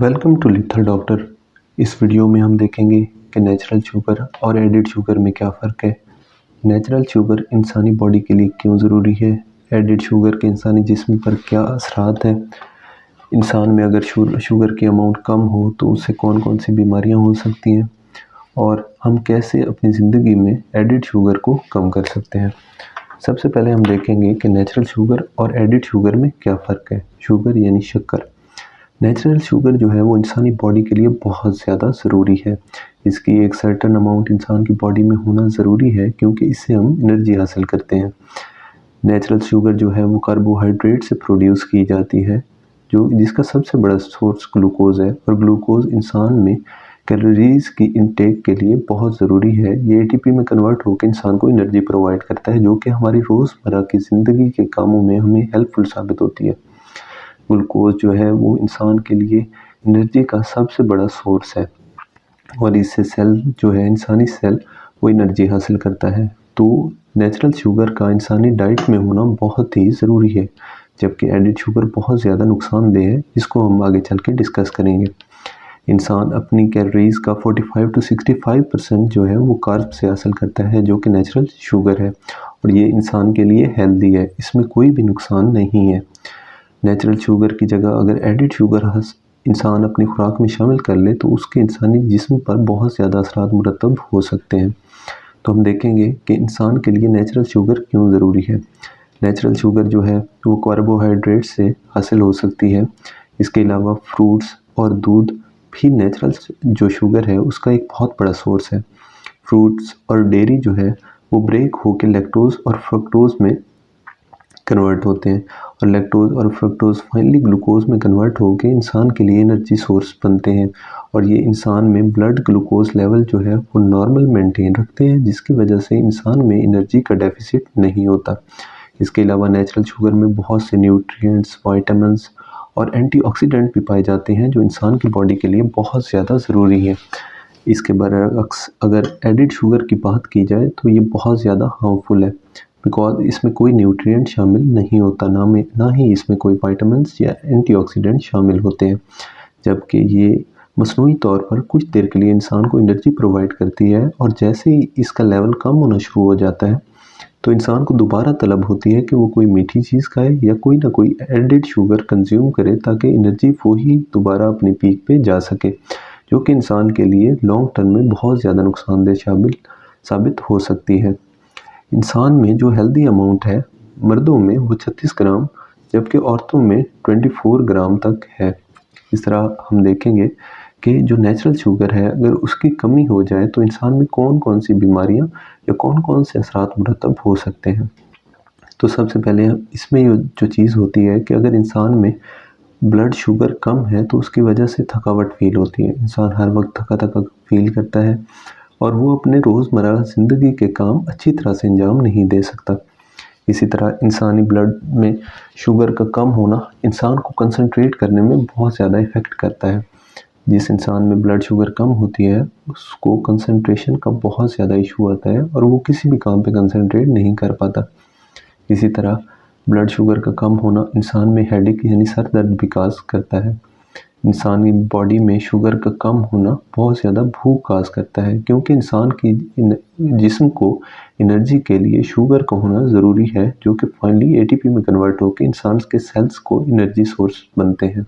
Welcome to lethal doctor. इस video में हम देखेंगे कि नेचुरल शुगर और एडिड शुगर में क्या फ़र्क है, नेचुरल शुगर इंसानी बॉडी के लिए क्यों ज़रूरी है, एडिड शुगर के इंसानी जिस्म पर क्या असरात हैं, इंसान में अगर शुगर की अमाउंट कम हो तो उससे कौन कौन सी बीमारियां हो सकती हैं, और हम कैसे अपनी ज़िंदगी में एडिड शुगर को कम कर सकते हैं। सबसे पहले हम देखेंगे कि नेचुरल शुगर और एडिड शुगर में क्या फ़र्क है। शुगर यानी शक्कर। नेचुरल शुगर जो है वो इंसानी बॉडी के लिए बहुत ज़्यादा ज़रूरी है। इसकी एक सर्टेन अमाउंट इंसान की बॉडी में होना ज़रूरी है, क्योंकि इससे हम एनर्जी हासिल करते हैं। नेचुरल शुगर जो है वो कार्बोहाइड्रेट से प्रोड्यूस की जाती है, जिसका सबसे बड़ा सोर्स ग्लूकोज है, और ग्लूकोज इंसान में कैलोरीज की इनटेक के लिए बहुत ज़रूरी है। ये एटीपी में कन्वर्ट होकर इंसान को एनर्जी प्रोवाइड करता है, जो कि हमारी रोज़मर्रा की ज़िंदगी के कामों में हमें हेल्पफुल साबित होती है। ग्लूकोज जो है वो इंसान के लिए एनर्जी का सबसे बड़ा सोर्स है, और इससे सेल जो है, इंसानी सेल, वो एनर्जी हासिल करता है। तो नेचुरल शुगर का इंसानी डाइट में होना बहुत ही ज़रूरी है, जबकि एडिड शुगर बहुत ज़्यादा नुकसानदेह है, जिसको हम आगे चल के डिस्कस करेंगे। इंसान अपनी कैलोरीज का 45 to 65% जो है वो कार्ब से हासिल करता है, जो कि नेचुरल शुगर है, और ये इंसान के लिए हेल्दी है, इसमें कोई भी नुकसान नहीं है। नेचुरल शुगर की जगह अगर एडिड शुगर इंसान अपनी खुराक में शामिल कर ले तो उसके इंसानी जिस्म पर बहुत ज़्यादा असरात मुरतब हो सकते हैं। तो हम देखेंगे कि इंसान के लिए नेचुरल शुगर क्यों ज़रूरी है। नेचुरल शुगर जो है वो कार्बोहाइड्रेट से हासिल हो सकती है। इसके अलावा फ्रूट्स और दूध भी नेचुरल जो शुगर है उसका एक बहुत बड़ा सोर्स है। फ्रूट्स और डेयरी जो है वो ब्रेक होकर लैक्टोज और फ्रक्टोज में कन्वर्ट होते हैं, और लैक्टोज और फ्रक्टोज फाइनली ग्लूकोज में कन्वर्ट होकर इंसान के लिए एनर्जी सोर्स बनते हैं, और ये इंसान में ब्लड ग्लूकोज लेवल जो है वो नॉर्मल मेंटेन रखते हैं, जिसकी वजह से इंसान में एनर्जी का डेफिसिट नहीं होता। इसके अलावा नेचुरल शुगर में बहुत से न्यूट्रिएंट्स, विटामिन्स और एंटीऑक्सीडेंट भी पाए जाते हैं, जो इंसान की बॉडी के लिए बहुत ज़्यादा ज़रूरी है। इसके बरअक्स अगर एडिड शुगर की बात की जाए तो ये बहुत ज़्यादा हार्मफुल है, बिकॉज इसमें कोई न्यूट्रिएंट शामिल नहीं होता, ना ही इसमें कोई विटामिन्स या एंटीऑक्सीडेंट शामिल होते हैं, जबकि ये मसनूई तौर पर कुछ देर के लिए इंसान को एनर्जी प्रोवाइड करती है, और जैसे ही इसका लेवल कम होना शुरू हो जाता है तो इंसान को दोबारा तलब होती है कि वो कोई मीठी चीज़ खाए या कोई ना कोई एडिड शुगर कंज्यूम करे, ताकि एनर्जी वो ही दोबारा अपनी पीक पे जा सके, जो कि इंसान के लिए लॉन्ग टर्म में बहुत ज़्यादा नुकसानदेह साबित हो सकती है। इंसान में जो हेल्दी अमाउंट है मर्दों में वो 36 ग्राम, जबकि औरतों में 24 ग्राम तक है। इस तरह हम देखेंगे कि जो नेचुरल शुगर है अगर उसकी कमी हो जाए तो इंसान में कौन कौन सी बीमारियां या कौन कौन से असरात मुरतब हो सकते हैं। तो सबसे पहले इसमें जो चीज़ होती है कि अगर इंसान में ब्लड शुगर कम है तो उसकी वजह से थकावट फील होती है, इंसान हर वक्त थका थका फील करता है, और वो अपने रोज़मर्रा ज़िंदगी के काम अच्छी तरह से अंजाम नहीं दे सकता। इसी तरह इंसानी ब्लड में शुगर का कम होना इंसान को कंसंट्रेट करने में बहुत ज़्यादा इफ़ेक्ट करता है। जिस इंसान में ब्लड शुगर कम होती है उसको कंसंट्रेशन का बहुत ज़्यादा इशू आता है, और वो किसी भी काम पे कंसंट्रेट नहीं कर पाता। इसी तरह ब्लड शुगर का कम होना इंसान में हेडेक यानी सर दर्द भी काज करता है। इंसानी बॉडी में शुगर का कम होना बहुत ज़्यादा भूख काज करता है, क्योंकि इंसान की जिस्म को एनर्जी के लिए शुगर का होना ज़रूरी है, जो कि फाइनली एटीपी में कन्वर्ट होकर इंसान के सेल्स को एनर्जी सोर्स बनते हैं।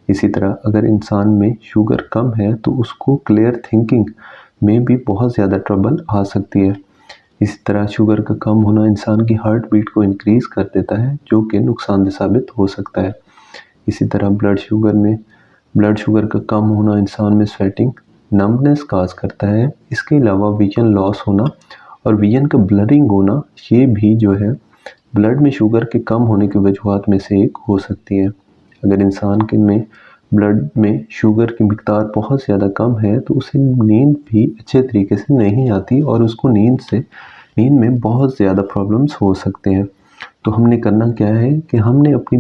इसी तरह अगर इंसान में शुगर कम है तो उसको क्लियर थिंकिंग में भी बहुत ज़्यादा ट्रबल आ सकती है। इसी तरह शुगर का कम होना इंसान की हार्ट बीट को इंक्रीज़ कर देता है, जो कि नुकसानदेह साबित हो सकता है। इसी तरह ब्लड शुगर का कम होना इंसान में स्वेटिंग, नम्बनेस काज करता है। इसके अलावा विजन लॉस होना और विजन का ब्लरिंग होना, ये भी जो है ब्लड में शुगर के कम होने की वजूहात में से एक हो सकती है। अगर इंसान के में ब्लड में शुगर की मिकदार बहुत ज़्यादा कम है तो उसे नींद भी अच्छे तरीके से नहीं आती, और उसको नींद में बहुत ज़्यादा प्रॉब्लम्स हो सकते हैं। तो हमने करना क्या है कि हमने अपनी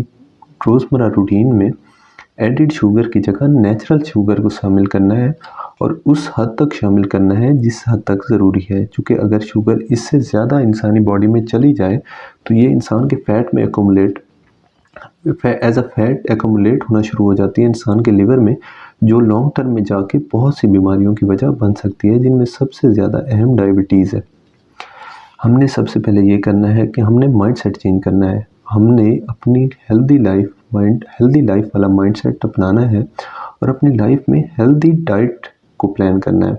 रोज़मर्रा रूटीन में एडिड शुगर की जगह नेचुरल शुगर को शामिल करना है, और उस हद तक शामिल करना है जिस हद तक ज़रूरी है, क्योंकि अगर शुगर इससे ज़्यादा इंसानी बॉडी में चली जाए तो ये इंसान के फैट में accumulate as a fat accumulate ہونا شروع ہو جاتی ہے انسان کے لیور میں، جو لانگ ٹرم میں جا کے بہت سی بیماریوں کی وجہ بن سکتی ہے، جن میں سب سے زیادہ اہم ڈائبٹیز ہے۔ ہم نے سب سے پہلے یہ کرنا ہے کہ ہم نے مائنڈ سیٹ چینج کرنا ہے، ہم نے اپنی ہیلدی لائف والا مائنڈ سیٹ اپنانا ہے اور اپنی لائف میں ہیلدی ڈائٹ کو پلان کرنا ہے۔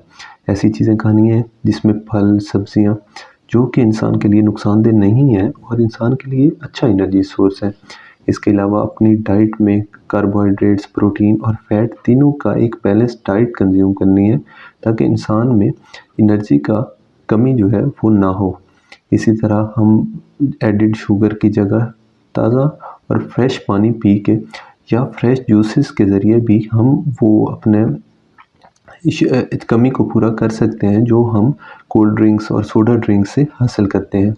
ایسی چیزیں کھانی ہیں جس میں پھل، سبزیاں، جو کہ انسان کے لیے نقصان دہ نہیں ہے اور انسان کے لیے اچھا انرجی سورس ہے۔ اس کے علاوہ اپنی ڈائٹ میں کاربوہائیڈریٹس، پروٹین اور فیٹ تینوں کا ایک بیلنس ڈائٹ کنزیوم کرنی ہے، تاکہ انسان میں انرجی کا کمی جو ہے وہ نہ ہو۔ اسی طرح ہم ایڈڈ شوگر کی جگہ تازہ اور فریش پانی پی کے یا فریش جوسز کے ذریعے بھی ہم وہ اپنے کمی کو پورا کر سکتے ہیں جو ہم کولڈ ڈرنکس اور سوڈا ڈرنکس سے حاصل کرتے ہیں۔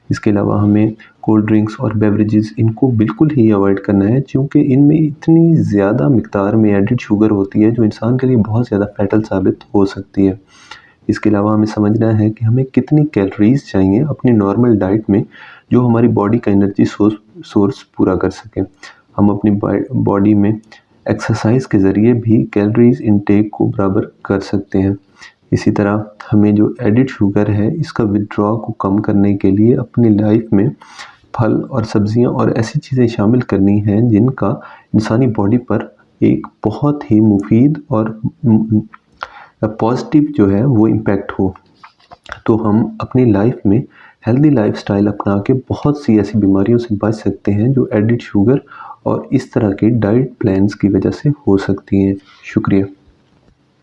اس کے علاوہ ہمیں کولڈ ڈرنکس اور بیوریجز ان کو بالکل ہی اوائڈ کرنا ہے، چونکہ ان میں اتنی زیادہ مقدار میں ایڈڈ شوگر ہوتی ہے جو انسان کے لیے بہت زیادہ فیٹل ثابت ہو سکتی ہے۔ اس کے علاوہ ہمیں سمجھنا ہے کہ ہمیں کتنی کیلوریز چاہیے اپنی نارمل ڈائٹ میں جو ہماری باڈی کا انرجی سورس پورا کر سکیں۔ ہم اپنی باڈی میں ایکسرسائز کے ذریعے بھی کیلوریز انٹیک کو برابر کر سکتے ہیں۔ اسی طرح ہمیں جو ایڈڈ شوگر ہے اس کا ودڈرا کو کم کرنے کے لیے اپنی لائف میں پھل اور سبزیاں اور ایسی چیزیں شامل کرنی ہیں جن کا انسانی باڈی پر ایک بہت ہی مفید اور پازیٹیو جو ہے وہ امپیکٹ ہو۔ تو ہم اپنی لائف میں ہیلدی لائف سٹائل اپنا کے بہت سی ایسی بیماریوں سے بچ سکتے ہیں جو ایڈڈ شوگر اور اس طرح کے ڈائٹ پلانز کی وجہ سے ہو سکتی ہیں۔ شکریہ۔